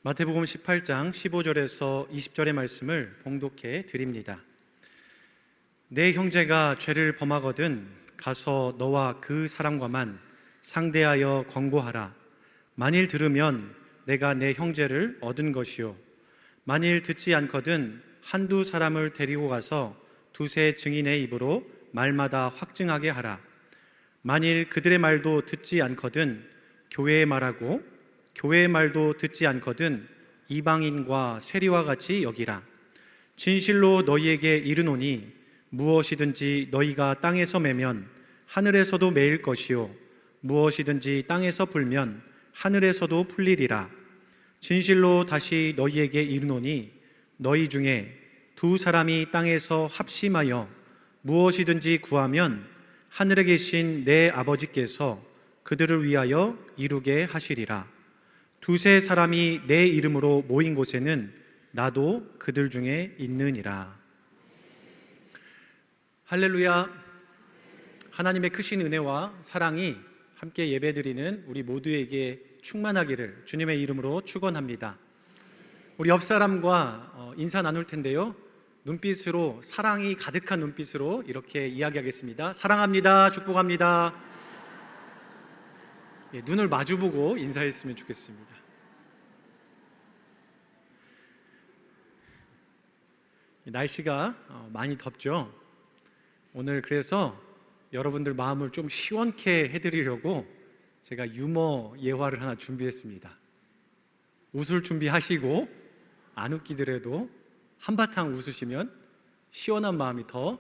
마태복음 18장 15절에서 20절의 말씀을 봉독해 드립니다. 내 형제가 죄를 범하거든 가서 너와 그 사람과만 상대하여 권고하라. 만일 들으면 내가 내 형제를 얻은 것이요, 만일 듣지 않거든 한두 사람을 데리고 가서 두세 증인의 입으로 말마다 확증하게 하라. 만일 그들의 말도 듣지 않거든 교회의 말하고 교회의 말도 듣지 않거든 이방인과 세리와 같이 여기라. 진실로 너희에게 이르노니 무엇이든지 너희가 땅에서 매면 하늘에서도 매일 것이요, 무엇이든지 땅에서 풀면 하늘에서도 풀리리라. 진실로 다시 너희에게 이르노니 너희 중에 두 사람이 땅에서 합심하여 무엇이든지 구하면 하늘에 계신 내 아버지께서 그들을 위하여 이루게 하시리라. 두세 사람이 내 이름으로 모인 곳에는 나도 그들 중에 있느니라. 할렐루야. 하나님의 크신 은혜와 사랑이 함께 예배드리는 우리 모두에게 충만하기를 주님의 이름으로 축원합니다. 우리 옆 사람과 인사 나눌 텐데요, 눈빛으로, 사랑이 가득한 눈빛으로 이렇게 이야기하겠습니다. 사랑합니다. 축복합니다. 눈을 마주보고 인사했으면 좋겠습니다. 날씨가 많이 덥죠. 오늘 그래서 여러분들 마음을 좀 시원케 해드리려고 제가 유머 예화를 하나 준비했습니다. 웃을 준비하시고 안 웃기더라도 한바탕 웃으시면 시원한 마음이 더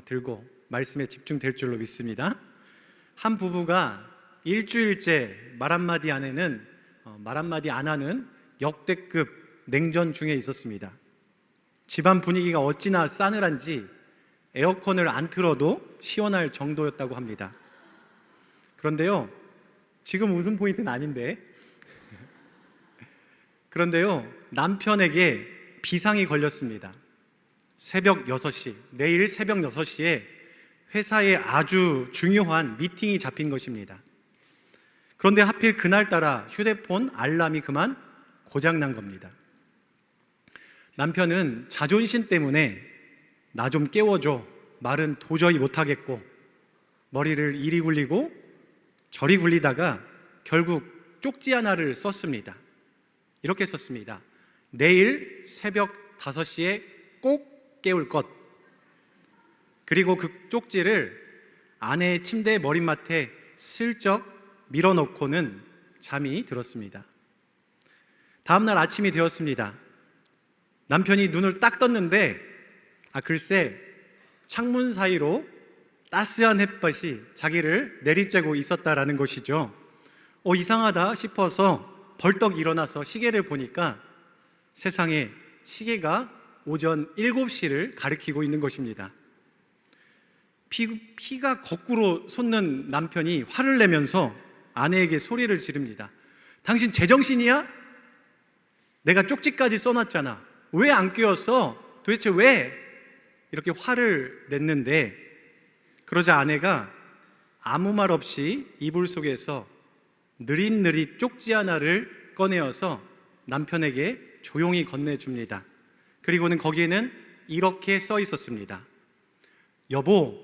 들고 말씀에 집중될 줄로 믿습니다. 한 부부가 일주일째 말 한마디 안 하는 역대급 냉전 중에 있었습니다. 집안 분위기가 어찌나 싸늘한지 에어컨을 안 틀어도 시원할 정도였다고 합니다. 그런데요, 지금 웃음 포인트는 아닌데, 그런데요, 남편에게 비상이 걸렸습니다. 새벽 6시, 내일 새벽 6시에 회사에 아주 중요한 미팅이 잡힌 것입니다. 그런데 하필 그날따라 휴대폰 알람이 그만 고장난 겁니다. 남편은 자존심 때문에 나 좀 깨워줘, 말은 도저히 못하겠고 머리를 이리 굴리고 저리 굴리다가 결국 쪽지 하나를 썼습니다. 이렇게 썼습니다. 내일 새벽 5시에 꼭 깨울 것. 그리고 그 쪽지를 아내의 침대 머리맡에 슬쩍 밀어놓고는 잠이 들었습니다. 다음날 아침이 되었습니다. 남편이 눈을 딱 떴는데 글쎄 창문 사이로 따스한 햇볕이 자기를 내리쬐고 있었다라는 것이죠. 이상하다 싶어서 벌떡 일어나서 시계를 보니까 세상에 시계가 오전 7시를 가리키고 있는 것입니다. 피가 거꾸로 솟는 남편이 화를 내면서 아내에게 소리를 지릅니다. 당신 제정신이야? 내가 쪽지까지 써놨잖아. 왜 안 깨웠어? 도대체 왜? 이렇게 화를 냈는데, 그러자 아내가 아무 말 없이 이불 속에서 느릿느릿 쪽지 하나를 꺼내어서 남편에게 조용히 건네줍니다. 그리고는 거기에는 이렇게 써 있었습니다. 여보,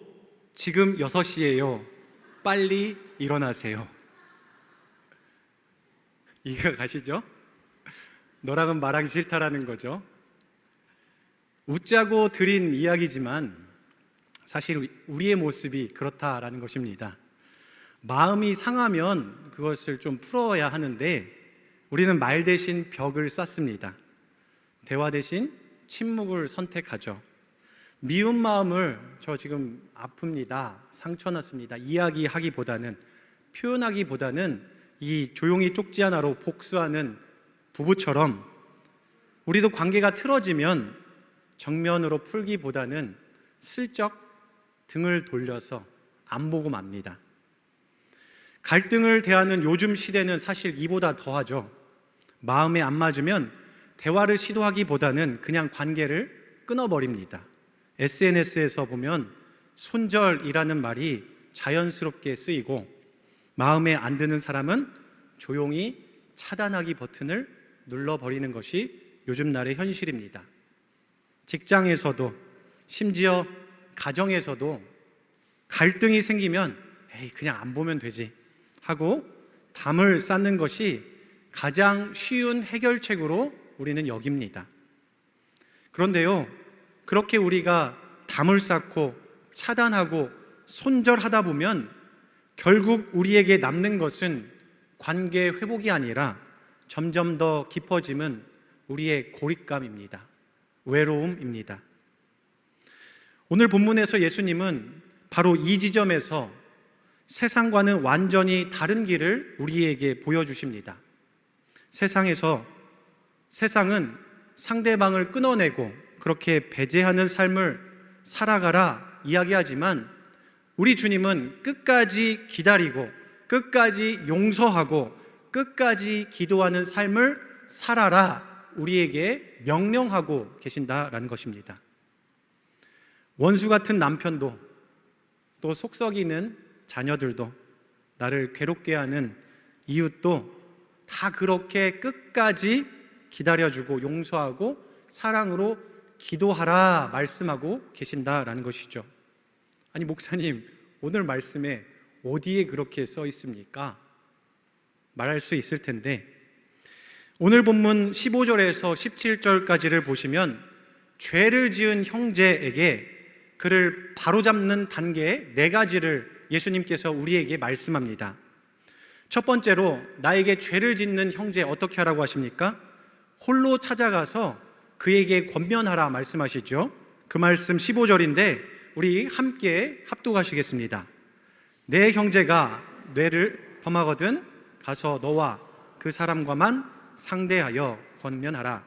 지금 6시예요. 빨리 일어나세요. 이해가 가시죠? 너랑은 말하기 싫다라는 거죠. 웃자고 드린 이야기지만 사실 우리의 모습이 그렇다라는 것입니다. 마음이 상하면 그것을 좀 풀어야 하는데 우리는 말 대신 벽을 쌓습니다. 대화 대신 침묵을 선택하죠. 미운 마음을 저 지금 아픕니다, 상처났습니다 이야기하기보다는, 표현하기보다는 이 조용히 쪽지 하나로 복수하는 부부처럼 우리도 관계가 틀어지면 정면으로 풀기보다는 슬쩍 등을 돌려서 안 보고 맙니다. 갈등을 대하는 요즘 시대는 사실 이보다 더하죠. 마음에 안 맞으면 대화를 시도하기보다는 그냥 관계를 끊어버립니다. SNS에서 보면 손절이라는 말이 자연스럽게 쓰이고 마음에 안 드는 사람은 조용히 차단하기 버튼을 눌러버리는 것이 요즘 날의 현실입니다. 직장에서도, 심지어 가정에서도 갈등이 생기면 에이, 그냥 안 보면 되지 하고 담을 쌓는 것이 가장 쉬운 해결책으로 우리는 여깁니다. 그런데요, 그렇게 우리가 담을 쌓고 차단하고 손절하다 보면 결국 우리에게 남는 것은 관계 회복이 아니라 점점 더 깊어지는 우리의 고립감입니다. 외로움입니다. 오늘 본문에서 예수님은 바로 이 지점에서 세상과는 완전히 다른 길을 우리에게 보여주십니다. 세상은 상대방을 끊어내고 그렇게 배제하는 삶을 살아가라 이야기하지만 우리 주님은 끝까지 기다리고 끝까지 용서하고 끝까지 기도하는 삶을 살아라 우리에게 명령하고 계신다라는 것입니다. 원수 같은 남편도 또 속썩이는 자녀들도 나를 괴롭게 하는 이웃도 다 그렇게 끝까지 기다려주고 용서하고 사랑으로 기도하라 말씀하고 계신다라는 것이죠. 아니 목사님, 오늘 말씀에 어디에 그렇게 써 있습니까? 말할 수 있을 텐데 오늘 본문 15절에서 17절까지를 보시면 죄를 지은 형제에게 그를 바로잡는 단계 4가지를 예수님께서 우리에게 말씀합니다. 첫 번째로 나에게 죄를 짓는 형제 어떻게 하라고 하십니까? 홀로 찾아가서 그에게 권면하라 말씀하시죠. 그 말씀 15절인데 우리 함께 합독하시겠습니다. 내 형제가 뇌를 범하거든 가서 너와 그 사람과만 상대하여 권면하라.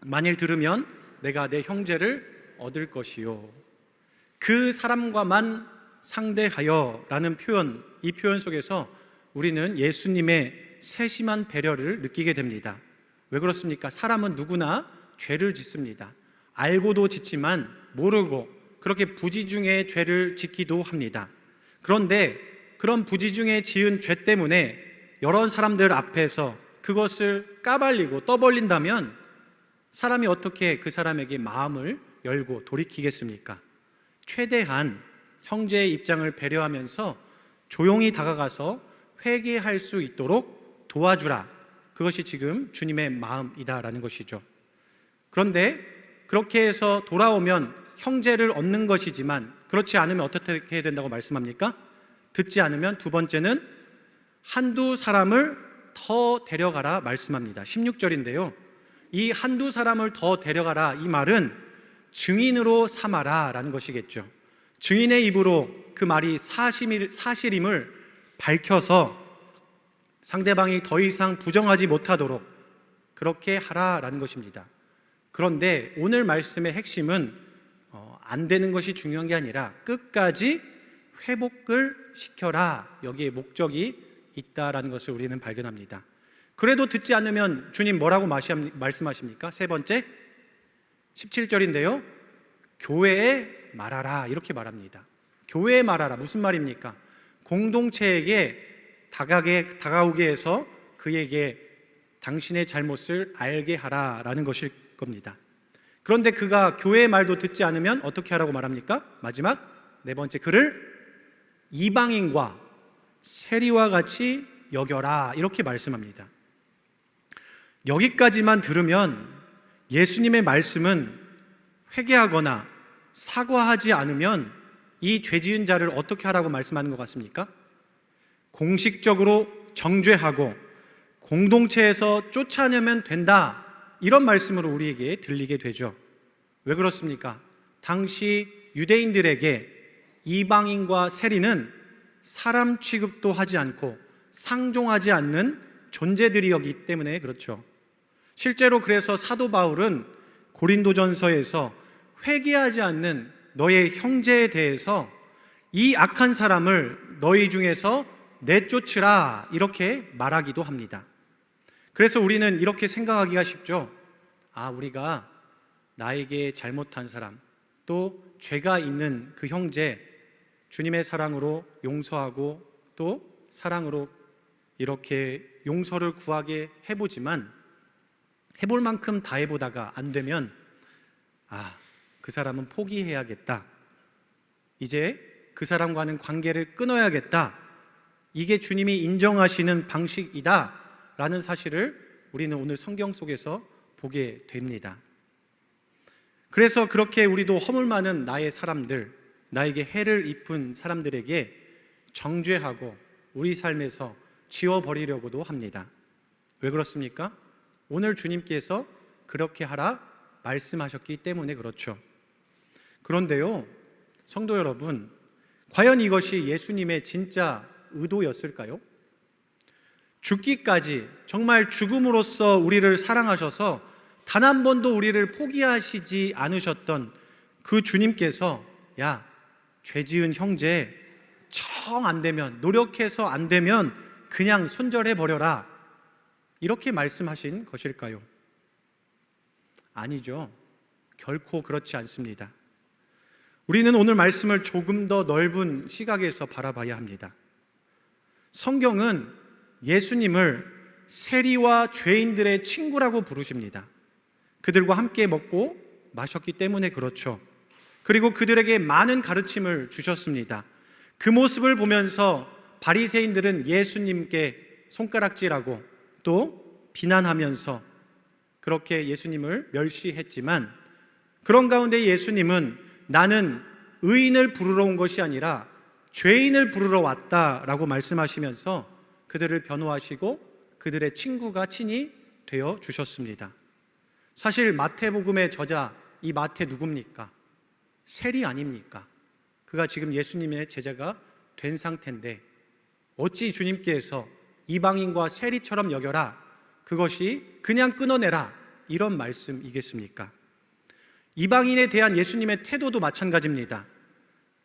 만일 들으면 내가 내 형제를 얻을 것이요. 그 사람과만 상대하여 라는 표현, 이 표현 속에서 우리는 예수님의 세심한 배려를 느끼게 됩니다. 왜 그렇습니까? 사람은 누구나 죄를 짓습니다. 알고도 짓지만 모르고 그렇게 부지중에 죄를 짓기도 합니다. 그런데 그런 부지중에 지은 죄 때문에 여러 사람들 앞에서 그것을 까발리고 떠벌린다면 사람이 어떻게 그 사람에게 마음을 열고 돌이키겠습니까? 최대한 형제의 입장을 배려하면서 조용히 다가가서 회개할 수 있도록 도와주라. 그것이 지금 주님의 마음이다라는 것이죠. 그런데 그렇게 해서 돌아오면 형제를 얻는 것이지만 그렇지 않으면 어떻게 해야 된다고 말씀합니까? 듣지 않으면 두 번째는 한두 사람을 더 데려가라 말씀합니다. 16절인데요. 이 한두 사람을 더 데려가라 이 말은 증인으로 삼아라 라는 것이겠죠. 증인의 입으로 그 말이 사실임을 밝혀서 상대방이 더 이상 부정하지 못하도록 그렇게 하라라는 것입니다. 그런데 오늘 말씀의 핵심은 안 되는 것이 중요한 게 아니라 끝까지 회복을 시켜라, 여기에 목적이 있다라는 것을 우리는 발견합니다. 그래도 듣지 않으면 주님 뭐라고 말씀하십니까? 세 번째 17절인데요 교회에 말하라 이렇게 말합니다. 교회에 말하라 무슨 말입니까? 공동체에게 다가오게 해서 그에게 당신의 잘못을 알게 하라라는 것일 겁니다. 그런데 그가 교회의 말도 듣지 않으면 어떻게 하라고 말합니까? 마지막 네 번째, 그를 이방인과 세리와 같이 여겨라 이렇게 말씀합니다. 여기까지만 들으면 예수님의 말씀은 회개하거나 사과하지 않으면 이 죄지은 자를 어떻게 하라고 말씀하는 것 같습니까? 공식적으로 정죄하고 공동체에서 쫓아내면 된다 이런 말씀으로 우리에게 들리게 되죠. 왜 그렇습니까? 당시 유대인들에게 이방인과 세리는 사람 취급도 하지 않고 상종하지 않는 존재들이었기 때문에 그렇죠. 실제로 그래서 사도 바울은 고린도전서에서 회개하지 않는 너의 형제에 대해서 이 악한 사람을 너희 중에서 내쫓으라 이렇게 말하기도 합니다. 그래서 우리는 이렇게 생각하기가 쉽죠. 우리가 나에게 잘못한 사람 또 죄가 있는 그 형제 주님의 사랑으로 용서하고 또 사랑으로 이렇게 용서를 구하게 해보지만 해볼 만큼 다 해보다가 안 되면 그 사람은 포기해야겠다, 이제 그 사람과는 관계를 끊어야겠다, 이게 주님이 인정하시는 방식이다 라는 사실을 우리는 오늘 성경 속에서 보게 됩니다. 그래서 그렇게 우리도 허물 많은 나의 사람들, 나에게 해를 입힌 사람들에게 정죄하고 우리 삶에서 지워버리려고도 합니다. 왜 그렇습니까? 오늘 주님께서 그렇게 하라 말씀하셨기 때문에 그렇죠. 그런데요, 성도 여러분, 과연 이것이 예수님의 진짜 의도였을까요? 죽기까지 정말 죽음으로써 우리를 사랑하셔서 단 한 번도 우리를 포기하시지 않으셨던 그 주님께서 죄 지은 형제 정 안 되면, 노력해서 안 되면 그냥 손절해 버려라, 이렇게 말씀하신 것일까요? 아니죠. 결코 그렇지 않습니다. 우리는 오늘 말씀을 조금 더 넓은 시각에서 바라봐야 합니다. 성경은 예수님을 세리와 죄인들의 친구라고 부르십니다. 그들과 함께 먹고 마셨기 때문에 그렇죠. 그리고 그들에게 많은 가르침을 주셨습니다. 그 모습을 보면서 바리새인들은 예수님께 손가락질하고 또 비난하면서 그렇게 예수님을 멸시했지만, 그런 가운데 예수님은 나는 의인을 부르러 온 것이 아니라 죄인을 부르러 왔다라고 말씀하시면서 그들을 변호하시고 그들의 친구가 친히 되어 주셨습니다. 사실 마태복음의 저자, 이 마태 누굽니까? 세리 아닙니까? 그가 지금 예수님의 제자가 된 상태인데 어찌 주님께서 이방인과 세리처럼 여겨라, 그것이 그냥 끊어내라, 이런 말씀이겠습니까? 이방인에 대한 예수님의 태도도 마찬가지입니다.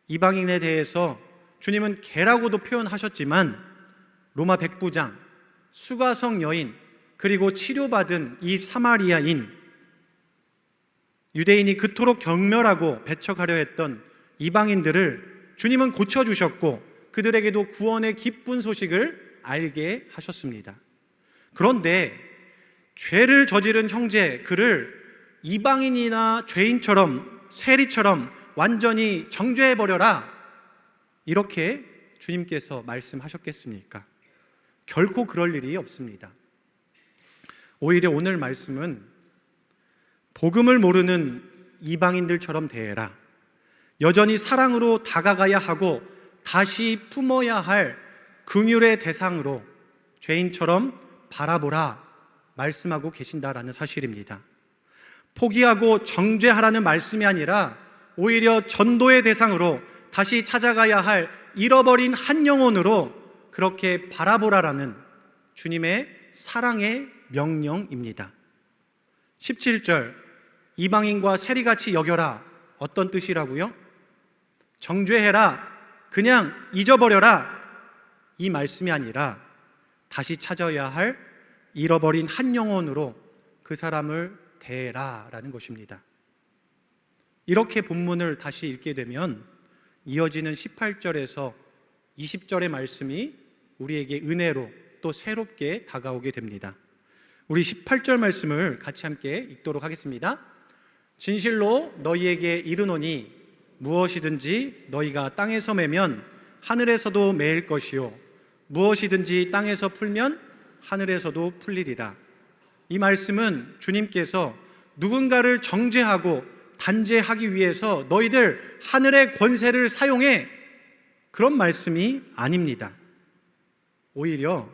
이방인에 대해서 주님은 개라고도 표현하셨지만 로마 백부장, 수가성 여인, 그리고 치료받은 이 사마리아인, 유대인이 그토록 경멸하고 배척하려 했던 이방인들을 주님은 고쳐주셨고 그들에게도 구원의 기쁜 소식을 알게 하셨습니다. 그런데 죄를 저지른 형제, 그를 이방인이나 죄인처럼, 세리처럼 완전히 정죄해버려라, 이렇게 주님께서 말씀하셨겠습니까? 결코 그럴 일이 없습니다. 오히려 오늘 말씀은 복음을 모르는 이방인들처럼 대해라, 여전히 사랑으로 다가가야 하고 다시 품어야 할 긍휼의 대상으로 죄인처럼 바라보라 말씀하고 계신다라는 사실입니다. 포기하고 정죄하라는 말씀이 아니라 오히려 전도의 대상으로 다시 찾아가야 할 잃어버린 한 영혼으로 그렇게 바라보라라는 주님의 사랑의 명령입니다. 17절, 이방인과 세리같이 여겨라, 어떤 뜻이라고요? 정죄해라, 그냥 잊어버려라, 이 말씀이 아니라 다시 찾아야 할 잃어버린 한 영혼으로 그 사람을 대해라라는 것입니다. 이렇게 본문을 다시 읽게 되면 이어지는 18절에서 20절의 말씀이 우리에게 은혜로 또 새롭게 다가오게 됩니다. 우리 18절 말씀을 같이 함께 읽도록 하겠습니다. 진실로 너희에게 이르노니 무엇이든지 너희가 땅에서 매면 하늘에서도 매일 것이요 무엇이든지 땅에서 풀면 하늘에서도 풀리리라. 이 말씀은 주님께서 누군가를 정죄하고 단죄하기 위해서 너희들 하늘의 권세를 사용해, 그런 말씀이 아닙니다. 오히려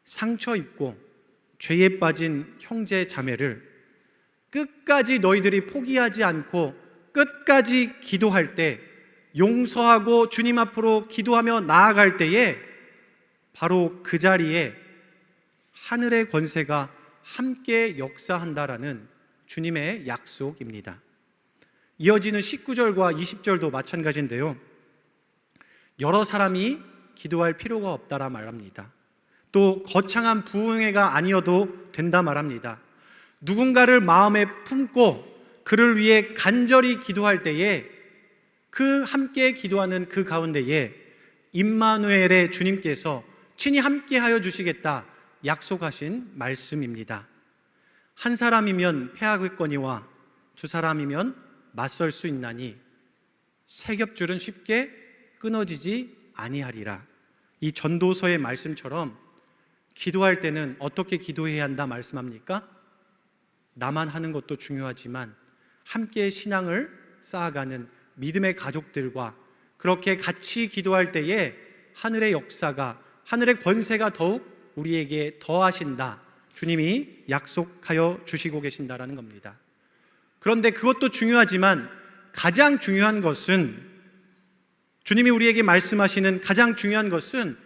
상처 입고 죄에 빠진 형제 자매를 끝까지 너희들이 포기하지 않고 끝까지 기도할 때, 용서하고 주님 앞으로 기도하며 나아갈 때에 바로 그 자리에 하늘의 권세가 함께 역사한다라는 주님의 약속입니다. 이어지는 19절과 20절도 마찬가지인데요, 여러 사람이 기도할 필요가 없다라 말합니다. 또 거창한 부흥회가 아니어도 된다 말합니다. 누군가를 마음에 품고 그를 위해 간절히 기도할 때에 그 함께 기도하는 그 가운데에 임마누엘의 주님께서 친히 함께하여 주시겠다 약속하신 말씀입니다. 한 사람이면 패하겠거니와 두 사람이면 맞설 수 있나니 세 겹줄은 쉽게 끊어지지 아니하리라. 이 전도서의 말씀처럼 기도할 때는 어떻게 기도해야 한다 말씀합니까? 나만 하는 것도 중요하지만 함께 신앙을 쌓아가는 믿음의 가족들과 그렇게 같이 기도할 때에 하늘의 역사가, 하늘의 권세가 더욱 우리에게 더하신다, 주님이 약속하여 주시고 계신다라는 겁니다. 그런데 그것도 중요하지만 가장 중요한 것은, 주님이 우리에게 말씀하시는 가장 중요한 것은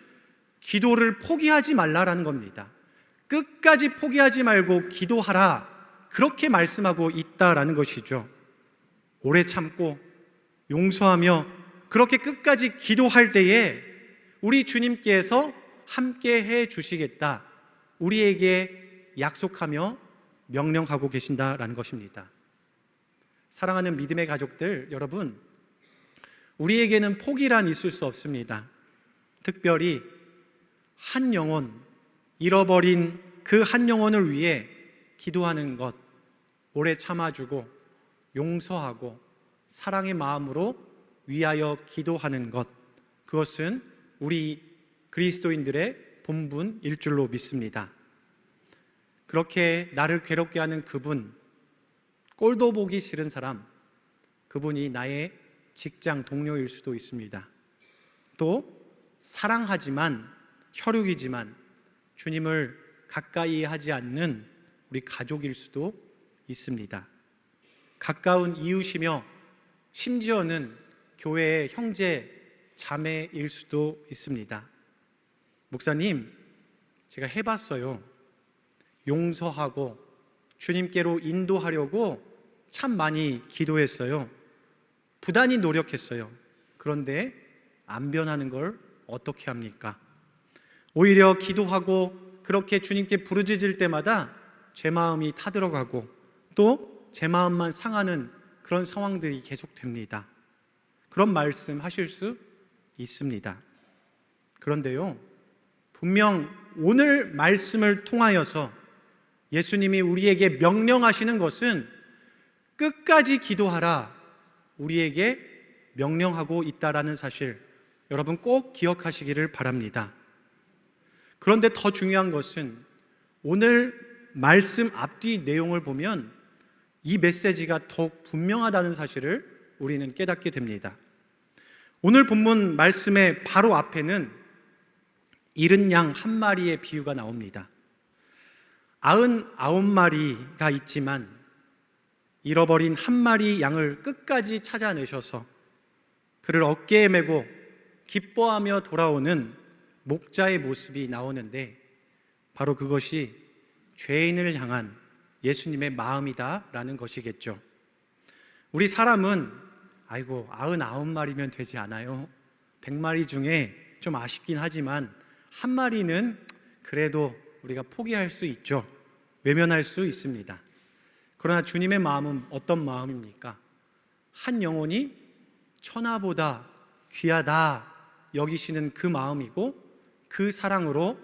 기도를 포기하지 말라라는 겁니다. 끝까지 포기하지 말고 기도하라, 그렇게 말씀하고 있다라는 것이죠. 오래 참고 용서하며 그렇게 끝까지 기도할 때에 우리 주님께서 함께 해 주시겠다, 우리에게 약속하며 명령하고 계신다라는 것입니다. 사랑하는 믿음의 가족들 여러분, 우리에게는 포기란 있을 수 없습니다. 특별히 한 영혼, 잃어버린 그 한 영혼을 위해 기도하는 것, 오래 참아주고 용서하고 사랑의 마음으로 위하여 기도하는 것, 그것은 우리 그리스도인들의 본분일 줄로 믿습니다. 그렇게 나를 괴롭게 하는 그분, 꼴도 보기 싫은 사람, 그분이 나의 직장 동료일 수도 있습니다. 또 사랑하지만, 혈육이지만 주님을 가까이 하지 않는 우리 가족일 수도 있습니다. 가까운 이웃이며 심지어는 교회의 형제, 자매일 수도 있습니다. 목사님, 제가 해봤어요. 용서하고 주님께로 인도하려고 참 많이 기도했어요. 부단히 노력했어요. 그런데 안 변하는 걸 어떻게 합니까? 오히려 기도하고 그렇게 주님께 부르짖을 때마다 제 마음이 타들어가고 또 제 마음만 상하는 그런 상황들이 계속됩니다. 그런 말씀 하실 수 있습니다. 그런데요, 분명 오늘 말씀을 통하여서 예수님이 우리에게 명령하시는 것은 끝까지 기도하라, 우리에게 명령하고 있다라는 사실, 여러분 꼭 기억하시기를 바랍니다. 그런데 더 중요한 것은 오늘 말씀 앞뒤 내용을 보면 이 메시지가 더욱 분명하다는 사실을 우리는 깨닫게 됩니다. 오늘 본문 말씀의 바로 앞에는 잃은 양 한 마리의 비유가 나옵니다. 99마리가 있지만 잃어버린 한 마리 양을 끝까지 찾아내셔서 그를 어깨에 메고 기뻐하며 돌아오는 목자의 모습이 나오는데, 바로 그것이 죄인을 향한 예수님의 마음이다라는 것이겠죠. 우리 사람은 아이고 99마리면 되지 않아요, 100마리 중에 좀 아쉽긴 하지만 한 마리는 그래도 우리가 포기할 수 있죠. 외면할 수 있습니다. 그러나 주님의 마음은 어떤 마음입니까? 한 영혼이 천하보다 귀하다 여기시는 그 마음이고, 그 사랑으로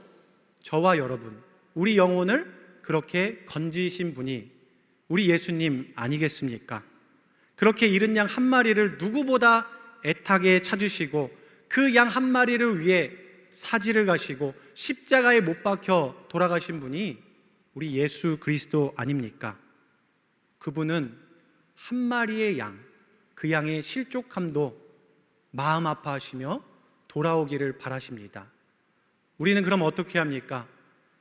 저와 여러분, 우리 영혼을 그렇게 건지신 분이 우리 예수님 아니겠습니까? 그렇게 잃은 양 한 마리를 누구보다 애타게 찾으시고 그 양 한 마리를 위해 사지를 가시고 십자가에 못 박혀 돌아가신 분이 우리 예수 그리스도 아닙니까? 그분은 한 마리의 양, 그 양의 실족함도 마음 아파하시며 돌아오기를 바라십니다. 우리는 그럼 어떻게 합니까?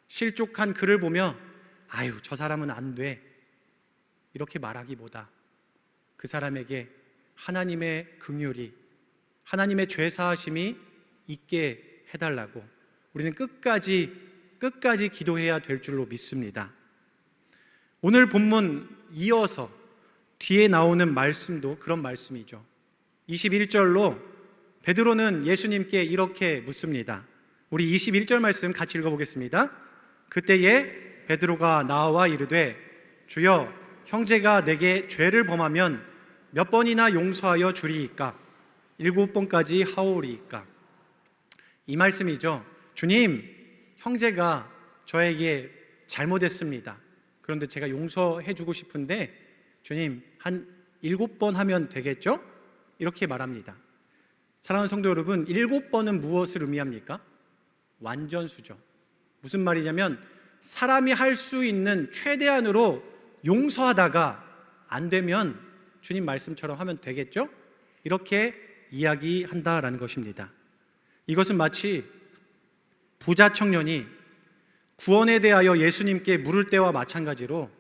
실족한 그를 보며 아유 저 사람은 안 돼, 이렇게 말하기보다 그 사람에게 하나님의 긍휼이, 하나님의 죄사하심이 있게 해달라고 우리는 끝까지 기도해야 될 줄로 믿습니다. 오늘 본문 이어서 뒤에 나오는 말씀도 그런 말씀이죠. 21절로 베드로는 예수님께 이렇게 묻습니다. 우리 21절 말씀 같이 읽어보겠습니다. 그때에 베드로가 나와 이르되 주여, 형제가 내게 죄를 범하면 몇 번이나 용서하여 주리이까? 7번까지 하오리이까? 이 말씀이죠. 주님, 형제가 저에게 잘못했습니다. 그런데 제가 용서해 주고 싶은데 주님, 한 7번 하면 되겠죠? 이렇게 말합니다. 사랑하는 성도 여러분, 7번은 무엇을 의미합니까? 완전수죠. 무슨 말이냐면 사람이 할 수 있는 최대한으로 용서하다가 안 되면 주님 말씀처럼 하면 되겠죠? 이렇게 이야기한다라는 것입니다. 이것은 마치 부자 청년이 구원에 대하여 예수님께 물을 때와 마찬가지로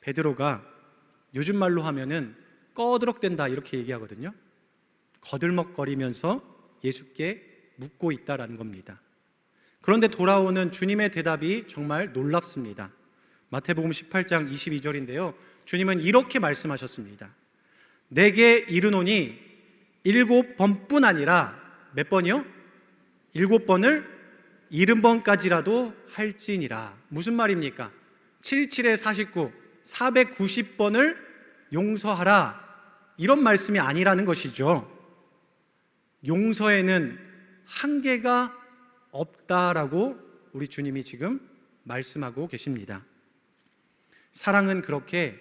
베드로가 요즘 말로 하면은 꺼드럭댄다 이렇게 얘기하거든요. 거들먹거리면서 예수께 묻고 있다라는 겁니다. 그런데 돌아오는 주님의 대답이 정말 놀랍습니다. 마태복음 18장 22절인데요. 주님은 이렇게 말씀하셨습니다. 내게 이르노니 7번뿐 아니라 몇 번이요? 7번을 70번까지라도 할지니라. 무슨 말입니까? 77에 49, 490번을 용서하라. 이런 말씀이 아니라는 것이죠. 용서에는 한계가 없다라고 우리 주님이 지금 말씀하고 계십니다. 사랑은 그렇게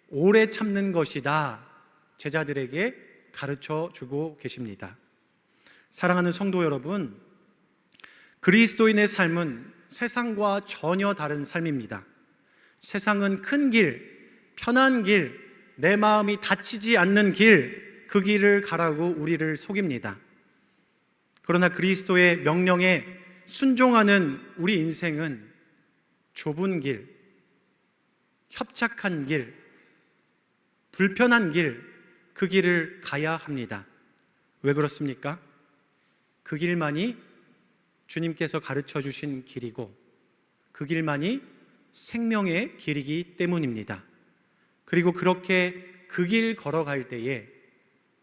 오래 참는 것이다. 제자들에게 가르쳐 주고 계십니다. 사랑하는 성도 여러분, 그리스도인의 삶은 세상과 전혀 다른 삶입니다. 세상은 큰 길, 편한 길, 내 마음이 다치지 않는 길, 그 길을 가라고 우리를 속입니다. 그러나 그리스도의 명령에 순종하는 우리 인생은 좁은 길, 협착한 길, 불편한 길, 그 길을 가야 합니다. 왜 그렇습니까? 그 길만이 주님께서 가르쳐 주신 길이고 그 길만이 생명의 길이기 때문입니다. 그리고 그렇게 그 길 걸어갈 때에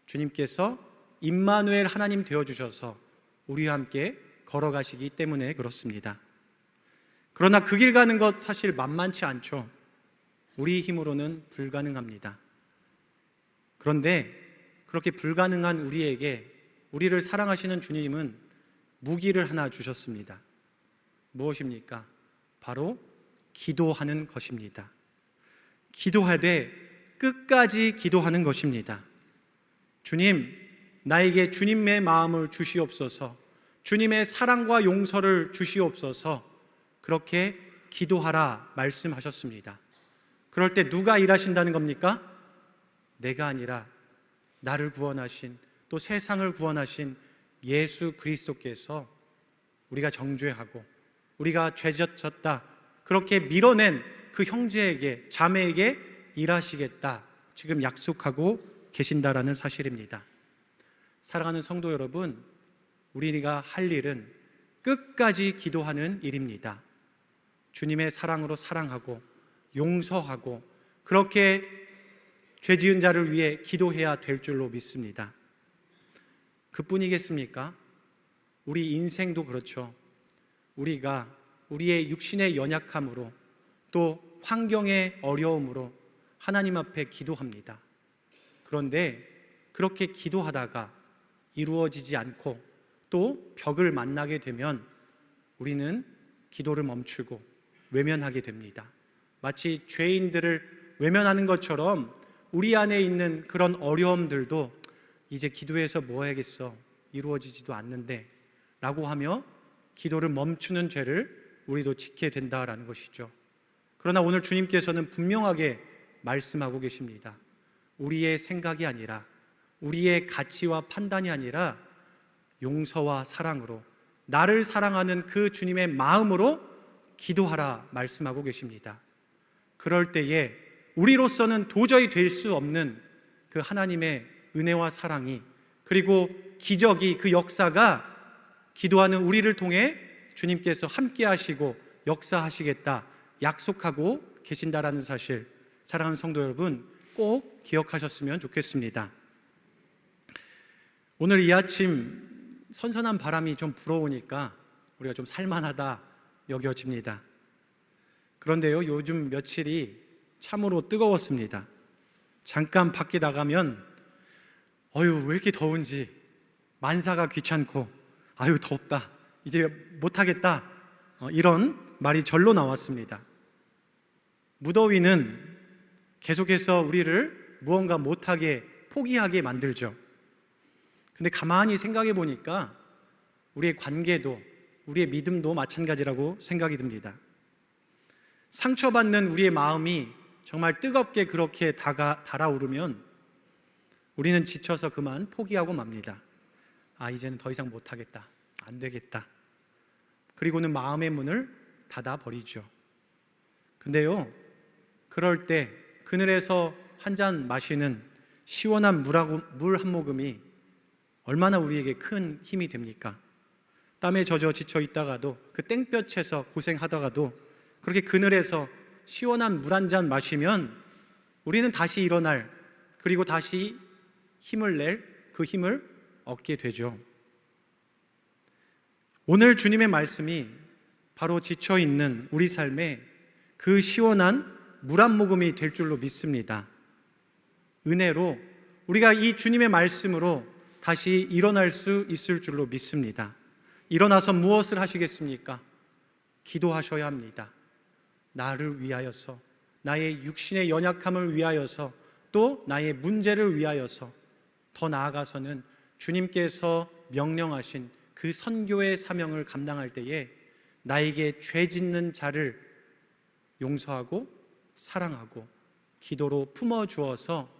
주님께서 임마누엘 하나님 되어주셔서 우리와 함께 걸어가시기 때문에 그렇습니다. 그러나 그 길 가는 것 사실 만만치 않죠. 우리 힘으로는 불가능합니다. 그런데 그렇게 불가능한 우리에게 우리를 사랑하시는 주님은 무기를 하나 주셨습니다. 무엇입니까? 바로 기도하는 것입니다. 기도하되 끝까지 기도하는 것입니다. 주님, 나에게 주님의 마음을 주시옵소서, 주님의 사랑과 용서를 주시옵소서, 그렇게 기도하라 말씀하셨습니다. 그럴 때 누가 일하신다는 겁니까? 내가 아니라 나를 구원하신, 또 세상을 구원하신 예수 그리스도께서 우리가 정죄하고 우리가 죄졌다 그렇게 밀어낸 그 형제에게, 자매에게 일하시겠다 지금 약속하고 계신다라는 사실입니다. 사랑하는 성도 여러분, 우리가 할 일은 끝까지 기도하는 일입니다. 주님의 사랑으로 사랑하고 용서하고 그렇게 죄 지은 자를 위해 기도해야 될 줄로 믿습니다. 그뿐이겠습니까? 우리 인생도 그렇죠. 우리가 우리의 육신의 연약함으로 또 환경의 어려움으로 하나님 앞에 기도합니다. 그런데 그렇게 기도하다가 이루어지지 않고 또 벽을 만나게 되면 우리는 기도를 멈추고 외면하게 됩니다. 마치 죄인들을 외면하는 것처럼 우리 안에 있는 그런 어려움들도 이제 기도해서 뭐 해야겠어, 이루어지지도 않는데 라고 하며 기도를 멈추는 죄를 우리도 짓게 된다라는 것이죠. 그러나 오늘 주님께서는 분명하게 말씀하고 계십니다. 우리의 생각이 아니라, 우리의 가치와 판단이 아니라 용서와 사랑으로, 나를 사랑하는 그 주님의 마음으로 기도하라 말씀하고 계십니다. 그럴 때에 우리로서는 도저히 될 수 없는 그 하나님의 은혜와 사랑이, 그리고 기적이, 그 역사가 기도하는 우리를 통해 주님께서 함께 하시고 역사하시겠다 약속하고 계신다라는 사실, 사랑하는 성도 여러분 꼭 기억하셨으면 좋겠습니다. 오늘 이 아침 선선한 바람이 좀 불어오니까 우리가 좀 살만하다 여겨집니다. 그런데요, 요즘 며칠이 참으로 뜨거웠습니다. 잠깐 밖에 나가면 왜 이렇게 더운지, 만사가 귀찮고 아유 덥다, 이제 못하겠다, 이런 말이 절로 나왔습니다. 무더위는 계속해서 우리를 무언가 못하게, 포기하게 만들죠. 근데 가만히 생각해 보니까 우리의 관계도, 우리의 믿음도 마찬가지라고 생각이 듭니다. 상처받는 우리의 마음이 정말 뜨겁게 그렇게 달아오르면 우리는 지쳐서 그만 포기하고 맙니다. 이제는 더 이상 못하겠다, 안 되겠다. 그리고는 마음의 문을 닫아버리죠. 근데요, 그럴 때 그늘에서 한 잔 마시는 시원한 물 한 모금이 얼마나 우리에게 큰 힘이 됩니까? 땀에 젖어 지쳐 있다가도, 그 땡볕에서 고생하다가도 그렇게 그늘에서 시원한 물 한 잔 마시면 우리는 다시 일어날, 그리고 다시 힘을 낼 그 힘을 얻게 되죠. 오늘 주님의 말씀이 바로 지쳐 있는 우리 삶에 그 시원한 물 한 모금이 될 줄로 믿습니다. 은혜로 우리가 이 주님의 말씀으로 다시 일어날 수 있을 줄로 믿습니다. 일어나서 무엇을 하시겠습니까? 기도하셔야 합니다. 나를 위하여서, 나의 육신의 연약함을 위하여서, 또 나의 문제를 위하여서, 더 나아가서는 주님께서 명령하신 그 선교의 사명을 감당할 때에 나에게 죄 짓는 자를 용서하고 사랑하고 기도로 품어주어서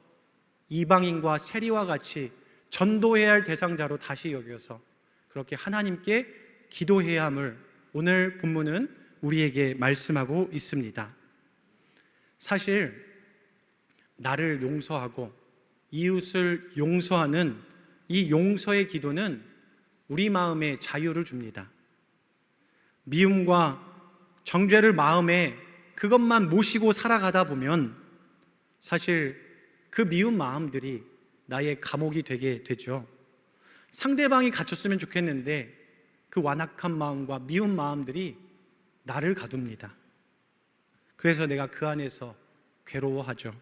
이방인과 세리와 같이 전도해야 할 대상자로 다시 여겨서 그렇게 하나님께 기도해야 함을 오늘 본문은 우리에게 말씀하고 있습니다. 사실 나를 용서하고 이웃을 용서하는 이 용서의 기도는 우리 마음에 자유를 줍니다. 미움과 정죄를 마음에 그것만 모시고 살아가다 보면 사실 그 미운 마음들이 나의 감옥이 되게 되죠. 상대방이 갇혔으면 좋겠는데 그 완악한 마음과 미운 마음들이 나를 가둡니다. 그래서 내가 그 안에서 괴로워하죠.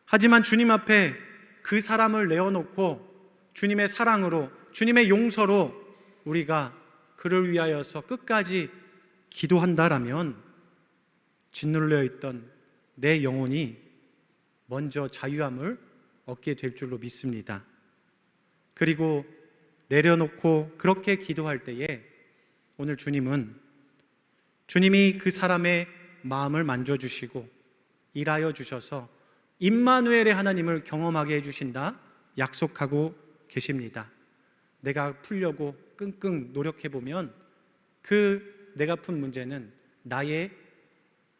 하지만 주님 앞에 그 사람을 내어놓고 주님의 사랑으로, 주님의 용서로 우리가 그를 위하여서 끝까지 기도한다라면 짓눌려 있던 내 영혼이 먼저 자유함을 얻게 될 줄로 믿습니다. 그리고 내려놓고 그렇게 기도할 때에 오늘 주님이 그 사람의 마음을 만져주시고 일하여 주셔서 임마누엘의 하나님을 경험하게 해주신다 약속하고 계십니다. 내가 풀려고 끙끙 노력해보면 그 내가 푼 문제는 나의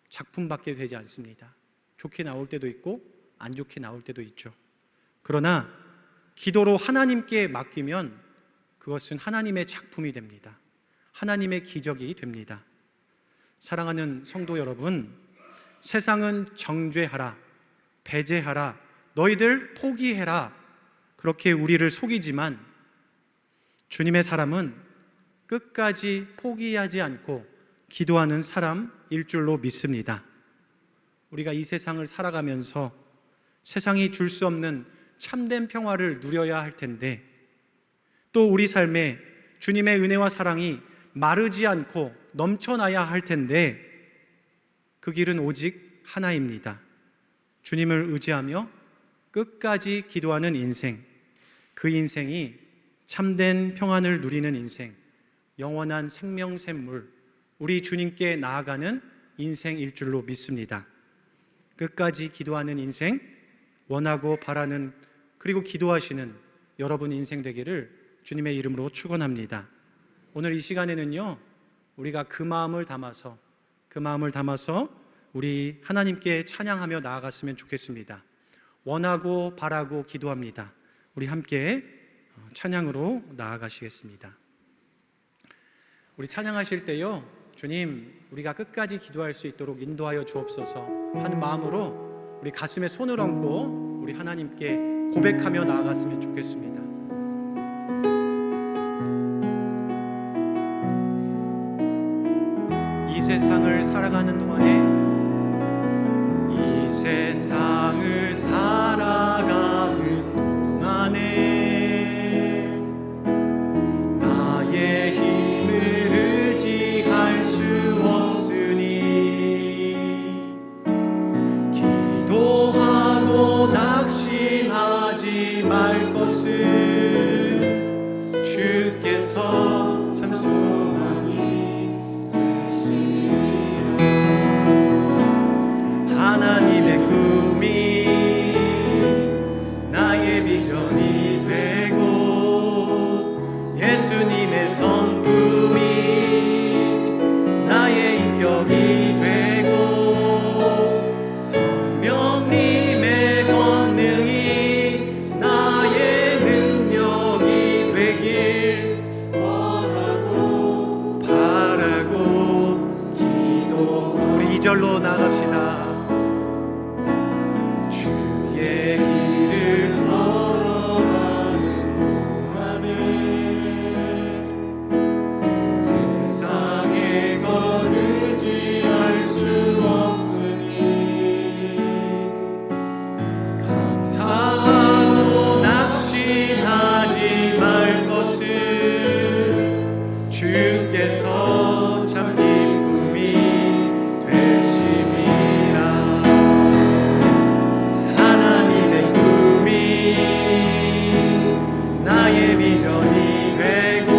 작품밖에 되지 않습니다. 좋게 나올 때도 있고 안 좋게 나올 때도 있죠. 그러나 기도로 하나님께 맡기면 그것은 하나님의 작품이 됩니다. 하나님의 기적이 됩니다. 사랑하는 성도 여러분, 세상은 정죄하라, 배제하라, 너희들 포기해라, 그렇게 우리를 속이지만 주님의 사람은 끝까지 포기하지 않고 기도하는 사람일 줄로 믿습니다. 우리가 이 세상을 살아가면서 세상이 줄 수 없는 참된 평화를 누려야 할 텐데, 또 우리 삶에 주님의 은혜와 사랑이 마르지 않고 넘쳐나야 할 텐데, 그 길은 오직 하나입니다. 주님을 의지하며 끝까지 기도하는 인생, 그 인생이 참된 평안을 누리는 인생, 영원한 생명샘물, 우리 주님께 나아가는 인생일 줄로 믿습니다. 끝까지 기도하는 인생, 원하고 바라는, 그리고 기도하시는 여러분 인생 되기를 주님의 이름으로 축원합니다. 오늘 이 시간에는요, 우리가 그 마음을 담아서 우리 하나님께 찬양하며 나아갔으면 좋겠습니다. 원하고 바라고 기도합니다. 우리 함께 찬양으로 나아가시겠습니다. 우리 찬양하실 때요, 주님, 우리가 끝까지 기도할 수 있도록 인도하여 주옵소서 하는 마음으로 우리 가슴에 손을 얹고 우리 하나님께 고백하며 나아갔으면 좋겠습니다. 이 세상을 살아가는 동안에, 이 세상을 살아가는 동안에 나의 힘을 의지할 수 없으니 말 것은 주께서 참 소망이 되시리라. 하나님의 꿈이 나의 비전이 되고 예수님의 성품이 나의 인격이 되고 성령님의 권능이 나의 능력이 되길 원하고 바라고 기도. 우리 2절로 나갑시다. 주의 길을 걸어가는 동안에 세상의 것 의지할 수 없으니 감사하고 낙심하지 말 것은 주께서 참 기쁨이 되심이라. 하나님의 꿈이 나의 비전이 되고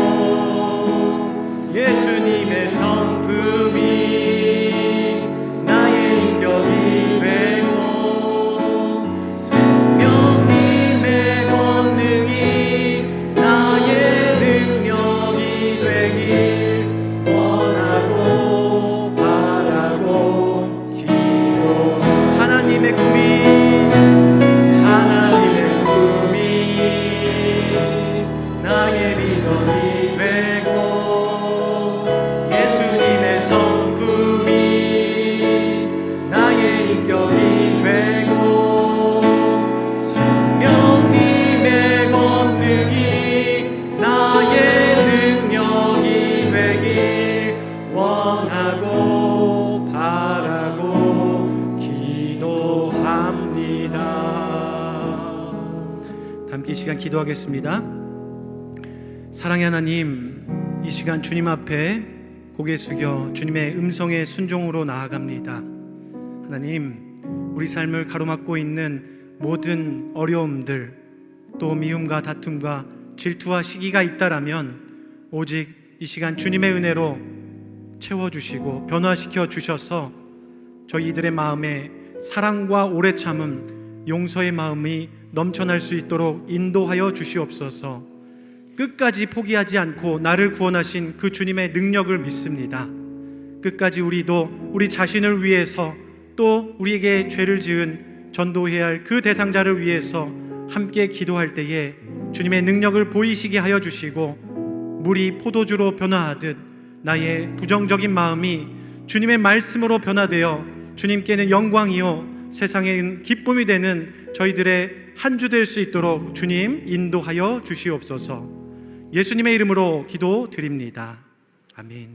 예수님의 성품이 나의 인격이 되고 성령님의 권능이 나의 능력이 되길 원하고 바라고 기도. 하나님의 꿈이 나의 비전이 되고 예수님의 성품이 나의 인격이 되고 성령님의 권능이 나의 능력이 되길 원하고 바라고 기도합니다. 함께 이 시간 기도하겠습니다. 사랑의 하나님, 이 시간 주님 앞에 고개 숙여 주님의 음성에 순종으로 나아갑니다. 하나님, 우리 삶을 가로막고 있는 모든 어려움들, 또 미움과 다툼과 질투와 시기가 있다라면 오직 이 시간 주님의 은혜로 채워주시고 변화시켜 주셔서 저희들의 마음에 사랑과 오래 참음, 용서의 마음이 넘쳐날 수 있도록 인도하여 주시옵소서. 끝까지 포기하지 않고 나를 구원하신 그 주님의 능력을 믿습니다. 끝까지 우리도 우리 자신을 위해서 또 우리에게 죄를 지은 전도해야 할 그 대상자를 위해서 함께 기도할 때에 주님의 능력을 보이시게 하여 주시고 물이 포도주로 변화하듯 나의 부정적인 마음이 주님의 말씀으로 변화되어 주님께는 영광이요 세상에는 기쁨이 되는 저희들의 한 주 될 수 있도록 주님 인도하여 주시옵소서. 예수님의 이름으로 기도드립니다. 아멘.